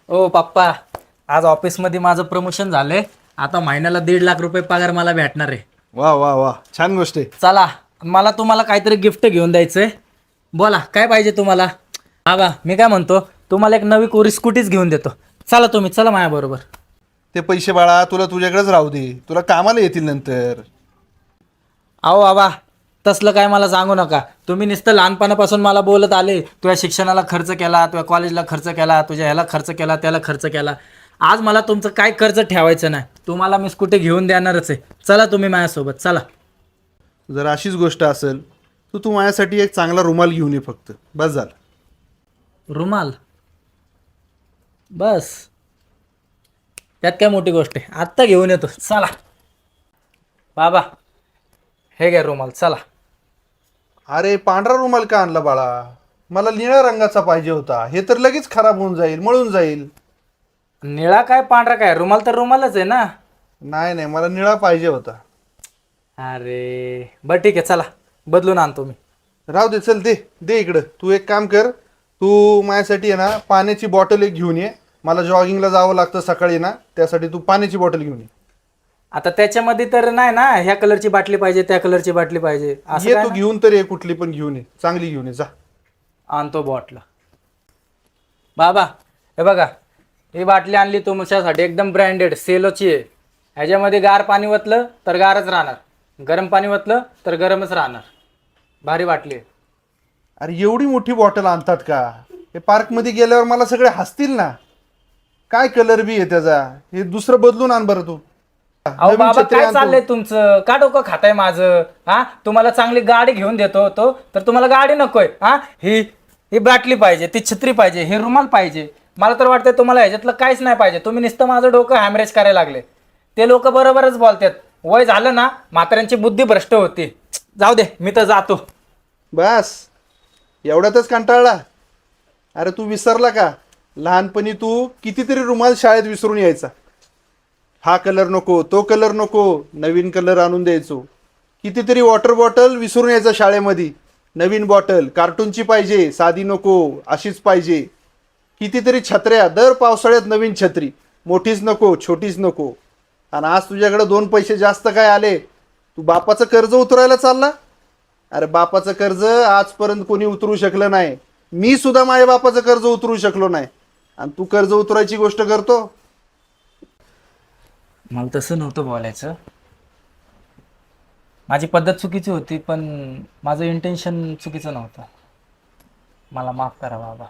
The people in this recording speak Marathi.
ओ पप्पा, आज ऑफिसमध्ये माझं प्रमोशन झालंय. आता महिन्याला 1.5 लाख रुपये पगार मला भेटणार आहे. वा वा वा, छान गोष्ट आहे. चला, मला तुम्हाला काहीतरी गिफ्ट घेऊन द्यायचंय. बोला काय पाहिजे तुम्हाला. बाबा मी काय म्हणतो, तुम्हाला एक नवी कोरी स्कूटीच घेऊन देतो. चला तुम्ही, चला माझ्याबरोबर. ते पैसे बाळा तुला तुझ्याकडेच राहू दे, तुला कामाला येतील नंतर. अहो बाबा, तसलं काय मला सांगू नका. तुम्ही नुसतं लहानपणापासून मला बोलत आले, तुझ्या शिक्षणाला खर्च केला, तुझ्या कॉलेजला खर्च केला, तुझ्या ह्याला खर्च केला, त्याला खर्च केला. आज मला तुमचं काय कर्ज ठेवायचं नाही. तुम्हाला मी स्कूटी घेऊन देणारच आहे. चला तुम्ही माझ्यासोबत चला. जर अशीच गोष्ट असेल तर तू माझ्यासाठी एक चांगला रुमाल घेऊन ये फक्त, बस झालं. रुमाल बस, त्यात काय मोठी गोष्ट आहे. आत्ता घेऊन येतो, चला. बाबा हे घ्या रुमाल, चला. अरे पांढरा रुमाल का आणला बाळा? मला निळ्या रंगाचा पाहिजे होता. हे तर लगेच खराब होऊन जाईल, मळून जाईल. निळा काय पांढरा काय, रुमाल तर रुमालच आहे ना. नाही नाही, मला निळा पाहिजे होता. अरे बरं ठीक आहे, चला बदलून आणतो मी. राहू दे, चल दे दे इकडं. तू एक काम कर, तू माझ्यासाठी आहे ना पाण्याची बॉटल एक घेऊन ये. मला जॉगिंगला जावं लागतं सकाळी ना, त्यासाठी तू पाण्याची बॉटल घेऊन ये. आता त्याच्यामध्ये तर नाही ना, ह्या कलरची बाटली पाहिजे, त्या कलरची बाटली पाहिजे असं ये काय तू ना? घेऊन तर ये, कुठली पण घेऊन ये, चांगली घेऊन ये जा. आणतो बॉटल. बाबा हे बघा, ही बाटली आणली तुमच्यासाठी, एकदम ब्रँडेड सेलोची आहे. ह्याच्यामध्ये गार पाणी ओतलं तर गारच राहणार, गरम पाणी ओतलं तर गरमच राहणार. भारी बाटली आहे. अरे एवढी मोठी बॉटल आणतात का? हे पार्कमध्ये गेल्यावर मला सगळे हसतील ना. काय कलर बी आहे त्याचा. हे दुसरं बदलून आण बरं तू. अहो नवीन बाबा छत्री काय आणतो. चाललंय तुमचं, का डोकं खाताय माझं? हा, तुम्हाला चांगली गाडी घेऊन देतो होतो तर तुम्हाला गाडी नकोय. हा, ही ही बाटली पाहिजे, ती छत्री पाहिजे, हे रुमाल पाहिजे. मला तर वाटतंय तुम्हाला ह्याच्यातलं काहीच नाही पाहिजे. तुम्ही नुसतं माझं डोकं हॅमरेज करायला लागले. ते लोक बरोबरच बोलतात, वय झालं ना म्हाताऱ्यांची बुद्धी भ्रष्ट होती. जाऊ दे, मी तर जातो. बस एवढ्यातच कंटाळला? अरे तू विसरला का, लहानपणी तू कितीतरी रुमाल शाळेत विसरून यायचा. हा कलर नको, तो कलर नको, नवीन कलर आणून द्यायचो. कितीतरी वॉटर बॉटल विसरून यायचा शाळेमध्ये. नवीन बॉटल कार्टूनची पाहिजे, साधी नको, अशीच पाहिजे. कितीतरी छत्र्या, दर पावसाळ्यात नवीन छत्री, मोठीच नको, छोटीच नको. आणि आज तुझ्याकडे 2 पैसे जास्त काय आले, तू बापाचं कर्ज उतरायला चालला? अरे बापाचं कर्ज आजपर्यंत कोणी उतरू शकलं नाही. मी सुद्धा माझ्या बापाचं कर्ज उतरू शकलो नाही, आणि तू कर्ज उतरायची गोष्ट करतो. मला तसं नव्हतं बोलायचं. माझी पद्धत चुकीची होती, पण माझं इंटेन्शन चुकीचं नव्हतं. मला माफ करा बाबा.